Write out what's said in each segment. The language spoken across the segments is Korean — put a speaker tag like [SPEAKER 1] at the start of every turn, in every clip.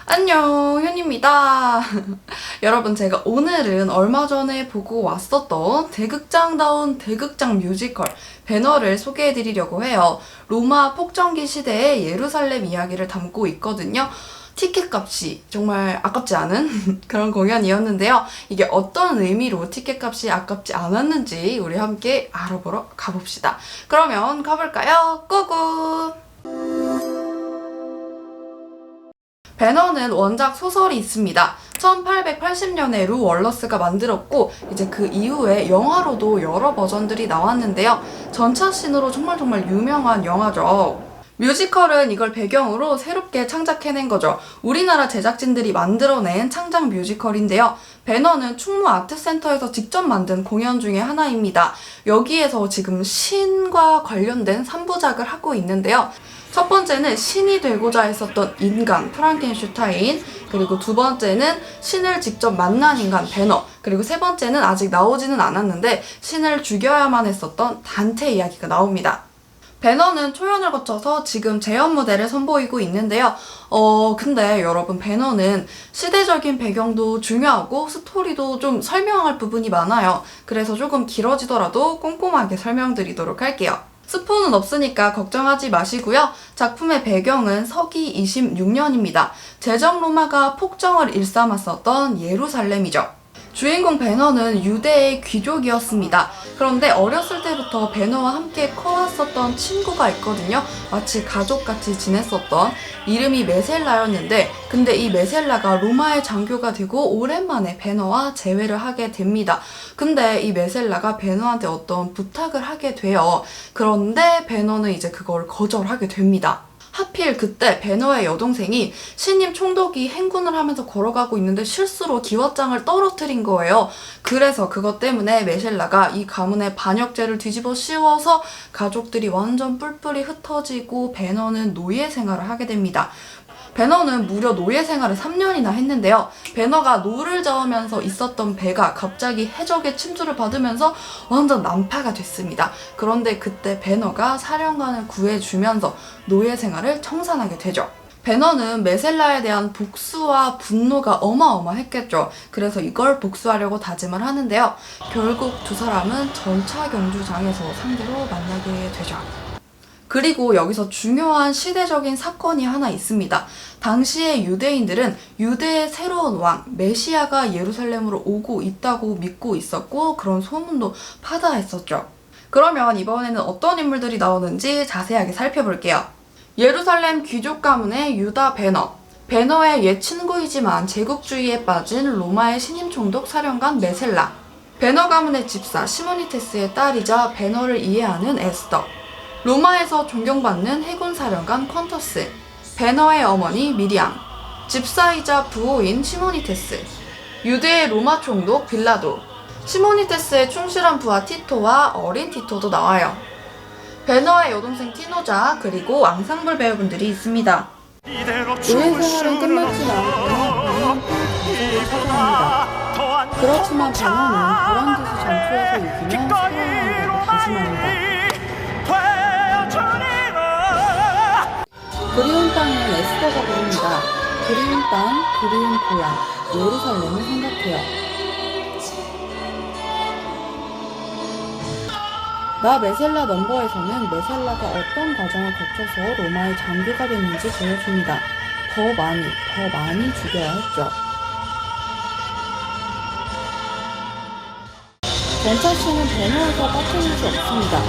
[SPEAKER 1] 안녕, 현입니다. 여러분, 제가 오늘은 얼마 전에 보고 왔었던 대극장다운 대극장 뮤지컬 배너를 소개해드리려고 해요. 로마 폭정기 시대의 예루살렘 이야기를 담고 있거든요. 티켓값이 정말 아깝지 않은 그런 공연이었는데요. 이게 어떤 의미로 티켓값이 아깝지 않았는지 우리 함께 알아보러 가봅시다. 그러면 가볼까요? 고고! 배너는 원작 소설이 있습니다. 1880년에 루 월러스가 만들었고 이제 그 이후에 영화로도 여러 버전들이 나왔는데요. 전차신으로 정말 유명한 영화죠. 뮤지컬은 이걸 배경으로 새롭게 창작해낸 거죠. 우리나라 제작진들이 만들어낸 창작 뮤지컬인데요. 배너는 충무 아트센터에서 직접 만든 공연 중에 하나입니다. 여기에서 지금 신과 관련된 3부작을 하고 있는데요. 첫 번째는 신이 되고자 했었던 인간 프랑켄슈타인, 그리고 두 번째는 신을 직접 만난 인간 배너, 그리고 세 번째는 아직 나오지는 않았는데 신을 죽여야만 했었던 단테 이야기가 나옵니다. 배너는 초연을 거쳐서 지금 재연 무대를 선보이고 있는데요. 근데 여러분, 배너는 시대적인 배경도 중요하고 스토리도 좀 설명할 부분이 많아요. 그래서 조금 길어지더라도 꼼꼼하게 설명드리도록 할게요. 스포는 없으니까 걱정하지 마시고요. 작품의 배경은 서기 26년입니다. 제정 로마가 폭정을 일삼았었던 예루살렘이죠. 주인공 배너는 유대의 귀족이었습니다. 그런데 어렸을 때부터 배너와 함께 커왔었던 친구가 있거든요. 마치 가족같이 지냈었던, 이름이 메셀라였는데, 근데 이 메셀라가 로마의 장교가 되고 오랜만에 배너와 재회를 하게 됩니다. 근데 이 메셀라가 배너한테 어떤 부탁을 하게 돼요. 그런데 배너는 이제 그걸 거절하게 됩니다. 하필 그때 배너의 여동생이 신임 총독이 행군을 하면서 걸어가고 있는데 실수로 기왓장을 떨어뜨린 거예요. 그래서 그것 때문에 메셀라가 이 가문의 반역죄를 뒤집어 씌워서 가족들이 완전 뿔뿔이 흩어지고 배너는 노예 생활을 하게 됩니다. 배너는 무려 노예 생활을 3년이나 했는데요. 배너가 노를 저으면서 있었던 배가 갑자기 해적의 침투를 받으면서 완전 난파가 됐습니다. 그런데 그때 배너가 사령관을 구해주면서 노예 생활을 청산하게 되죠. 배너는 메셀라에 대한 복수와 분노가 어마어마했겠죠. 그래서 이걸 복수하려고 다짐을 하는데요. 결국 두 사람은 전차 경주장에서 상대로 만나게 되죠. 그리고 여기서 중요한 시대적인 사건이 하나 있습니다. 당시의 유대인들은 유대의 새로운 왕, 메시아가 예루살렘으로 오고 있다고 믿고 있었고 그런 소문도 파다했었죠. 그러면 이번에는 어떤 인물들이 나오는지 자세하게 살펴볼게요. 예루살렘 귀족 가문의 유다 배너, 배너의 옛 친구이지만 제국주의에 빠진 로마의 신임 총독 사령관 메셀라, 배너 가문의 집사 시모니테스의 딸이자 배너를 이해하는 에스더, 로마에서 존경받는 해군 사령관 퀀터스, 배너의 어머니 미리암, 집사이자 부호인 시모니테스, 유대의 로마 총독 빌라도, 시모니테스의 충실한 부하 티토와 어린 티토도 나와요. 배너의 여동생 티노자, 그리고 앙상블 배우분들이 있습니다.
[SPEAKER 2] 노예 생활은 끝났진 않고 배너는 또 가족을 찾아갑니다. 그렇지만 배너는 보란 듯이 전투에서 이기며 살아남는다고 다짐합니다. 그리운 땅은 에스더가 부릅니다. 그리운 땅, 그리운 고향, 예루살렘을 생각해요. 나 메셀라 넘버에서는 메셀라가 어떤 과정을 거쳐서 로마의 장교가 됐는지 보여줍니다. 더 많이 죽여야 했죠. 전차신은 배너에서 빠뜨릴 수 없습니다.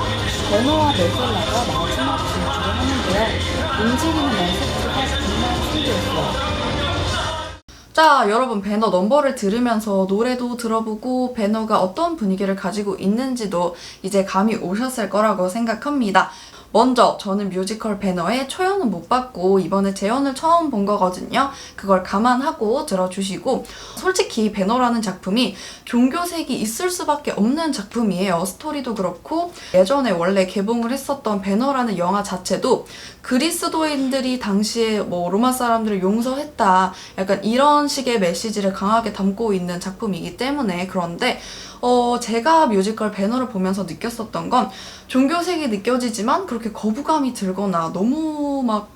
[SPEAKER 2] 배너와 메셀라가 마지막 진출을 하는데요. 움직이는 멘세트가 정말 신기했어요.
[SPEAKER 1] 자, 여러분, 배너 넘버를 들으면서 노래도 들어보고 배너가 어떤 분위기를 가지고 있는지도 이제 감이 오셨을 거라고 생각합니다. 먼저 저는 뮤지컬 배너에 초연은 못 받고 이번에 재연을 처음 본 거거든요. 그걸 감안하고 들어주시고, 솔직히 배너라는 작품이 종교색이 있을 수밖에 없는 작품이에요. 스토리도 그렇고 예전에 원래 개봉을 했었던 배너라는 영화 자체도 그리스도인들이 당시에 뭐 로마 사람들을 용서했다, 약간 이런 식의 메시지를 강하게 담고 있는 작품이기 때문에. 그런데 제가 뮤지컬 배너를 보면서 느꼈었던 건 종교색이 느껴지지만 그렇게 거부감이 들거나 너무 막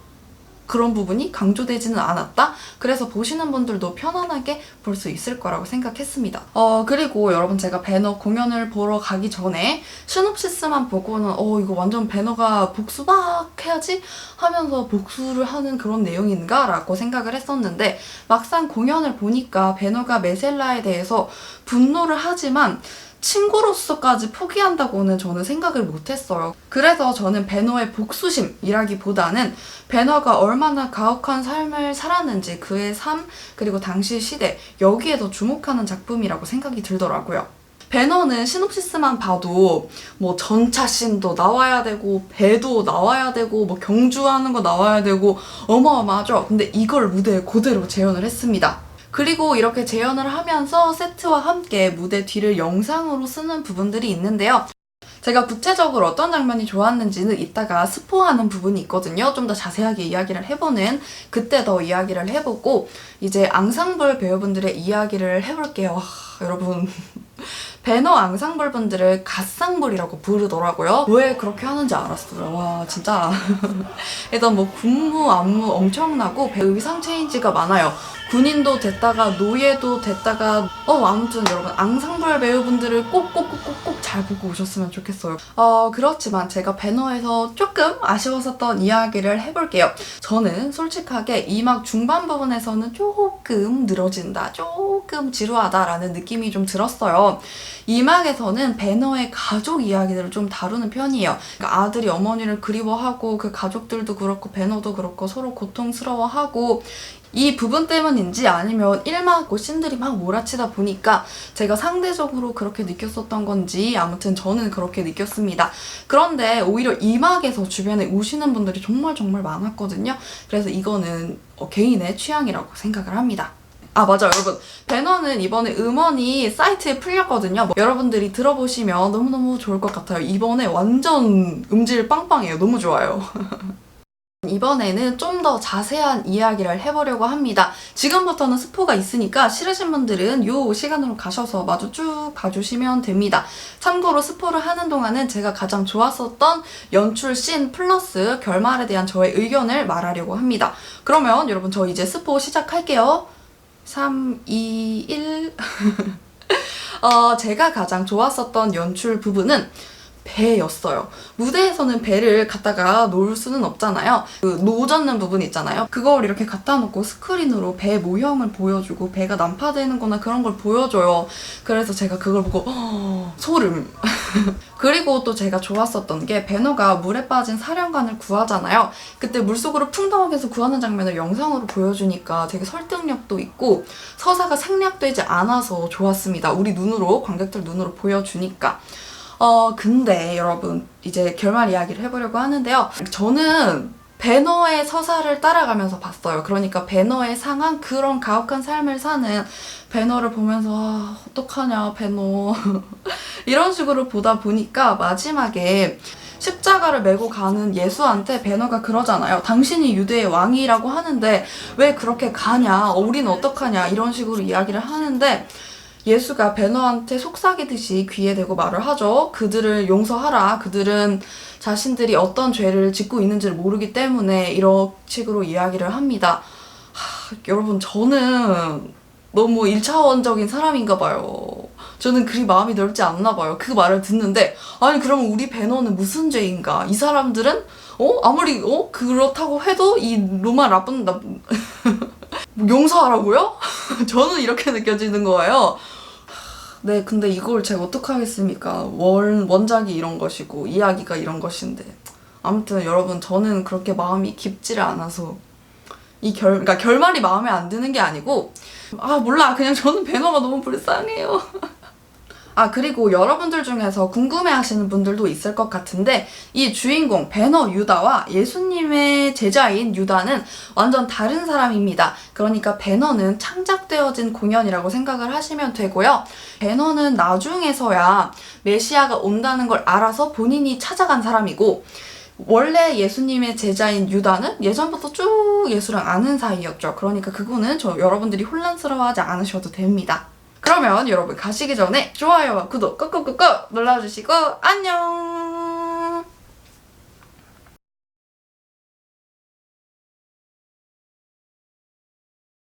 [SPEAKER 1] 그런 부분이 강조되지는 않았다. 그래서 보시는 분들도 편안하게 볼 수 있을 거라고 생각했습니다. 그리고 여러분 제가 배너 공연을 보러 가기 전에 시놉시스만 보고는 이거 완전 배너가 복수 막 해야지 하면서 복수를 하는 그런 내용인가? 라고 생각을 했었는데 막상 공연을 보니까 배너가 메셀라에 대해서 분노를 하지만 친구로서까지 포기한다고는 저는 생각을 못했어요. 그래서 저는 배너의 복수심이라기보다는 배너가 얼마나 가혹한 삶을 살았는지 그의 삶 그리고 당시 시대 여기에 더 주목하는 작품이라고 생각이 들더라고요. 배너는 시놉시스만 봐도 뭐 전차씬도 나와야 되고 배도 나와야 되고 뭐 경주하는 거 나와야 되고 어마어마하죠. 근데 이걸 무대에 그대로 재현을 했습니다. 그리고 이렇게 재현을 하면서 세트와 함께 무대 뒤를 영상으로 쓰는 부분들이 있는데요. 제가 구체적으로 어떤 장면이 좋았는지는 이따가 스포하는 부분이 있거든요. 좀 더 자세하게 이야기를 해보는 그때 더 이야기를 해보고 이제 앙상블 배우분들의 이야기를 해볼게요. 와, 여러분 배너 앙상블 분들을 갓상블이라고 부르더라고요. 왜 그렇게 하는지 알았어요. 와 진짜 일단 뭐 군무 안무 엄청나고 의상 체인지가 많아요. 군인도 됐다가 노예도 됐다가 아무튼 여러분 앙상블 배우분들을 꼭꼭꼭꼭꼭 잘 보고 오셨으면 좋겠어요. 그렇지만 제가 배너에서 조금 아쉬웠었던 이야기를 해볼게요. 저는 솔직하게 이 막 중반 부분에서는 조금 늘어진다, 조금 지루하다라는 느낌이 좀 들었어요. 이 막에서는 배너의 가족 이야기들을 좀 다루는 편이에요. 그러니까 아들이 어머니를 그리워하고 그 가족들도 그렇고 배너도 그렇고 서로 고통스러워하고 이 부분 때문인지 아니면 1막고 씬들이 막 몰아치다 보니까 제가 상대적으로 그렇게 느꼈었던 건지 아무튼 저는 그렇게 느꼈습니다. 그런데 오히려 2막에서 주변에 우시는 분들이 정말 많았거든요. 그래서 이거는 개인의 취향이라고 생각을 합니다. 맞아요 여러분, 배너는 이번에 음원이 사이트에 풀렸거든요. 여러분들이 들어보시면 너무너무 좋을 것 같아요. 이번에 완전 음질 빵빵해요. 너무 좋아요. 이번에는 좀 더 자세한 이야기를 해보려고 합니다. 지금부터는 스포가 있으니까 싫으신 분들은 요 시간으로 가셔서 마저 쭉 봐주시면 됩니다. 참고로 스포를 하는 동안은 제가 가장 좋았었던 연출 씬 플러스 결말에 대한 저의 의견을 말하려고 합니다. 그러면 여러분 저 이제 스포 시작할게요. 3, 2, 1 제가 가장 좋았었던 연출 부분은 배였어요. 무대에서는 배를 갖다가 놓을 수는 없잖아요. 그 노젓는 부분 있잖아요. 그걸 이렇게 갖다 놓고 스크린으로 배 모형을 보여주고 배가 난파되는 거나 그런 걸 보여줘요. 그래서 제가 그걸 보고 소름. 그리고 또 제가 좋았었던 게 배너가 물에 빠진 사령관을 구하잖아요. 그때 물속으로 풍덩하게서 구하는 장면을 영상으로 보여주니까 되게 설득력도 있고 서사가 생략되지 않아서 좋았습니다. 우리 눈으로, 관객들 눈으로 보여주니까. 근데 여러분 이제 결말 이야기를 해보려고 하는데요. 저는 배너의 서사를 따라가면서 봤어요. 그러니까 배너의 상황, 그런 가혹한 삶을 사는 배너를 보면서 어떡하냐 배너 이런 식으로 보다 보니까 마지막에 십자가를 메고 가는 예수한테 배너가 그러잖아요. 당신이 유대의 왕이라고 하는데 왜 그렇게 가냐, 우리는 어떡하냐 이런 식으로 이야기를 하는데 예수가 배너한테 속삭이듯이 귀에 대고 말을 하죠. 그들을 용서하라. 그들은 자신들이 어떤 죄를 짓고 있는지를 모르기 때문에 이런 식으로 이야기를 합니다. 여러분 저는 너무 1차원적인 사람인가 봐요. 저는 그리 마음이 넓지 않나 봐요. 그 말을 듣는데 아니 그러면 우리 배너는 무슨 죄인가? 이 사람들은 아무리 그렇다고 해도 이 로마 나쁜 용서하라고요? 저는 이렇게 느껴지는 거예요. 네, 근데 이걸 제가 어떡하겠습니까? 원작이 이런 것이고 이야기가 이런 것인데 아무튼 여러분 저는 그렇게 마음이 깊지를 않아서 그러니까 결말이 마음에 안 드는 게 아니고 몰라 그냥 저는 배너가 너무 불쌍해요. 그리고 여러분들 중에서 궁금해하시는 분들도 있을 것 같은데 이 주인공 배너 유다와 예수님의 제자인 유다는 완전 다른 사람입니다. 그러니까 배너는 창작되어진 공연이라고 생각을 하시면 되고요. 배너는 나중에서야 메시아가 온다는 걸 알아서 본인이 찾아간 사람이고 원래 예수님의 제자인 유다는 예전부터 쭉 예수랑 아는 사이였죠. 그러니까 그거는 여러분들이 혼란스러워하지 않으셔도 됩니다. 그러면 여러분 가시기 전에 좋아요와 구독 꾹꾹꾹꾹 눌러주시고 안녕!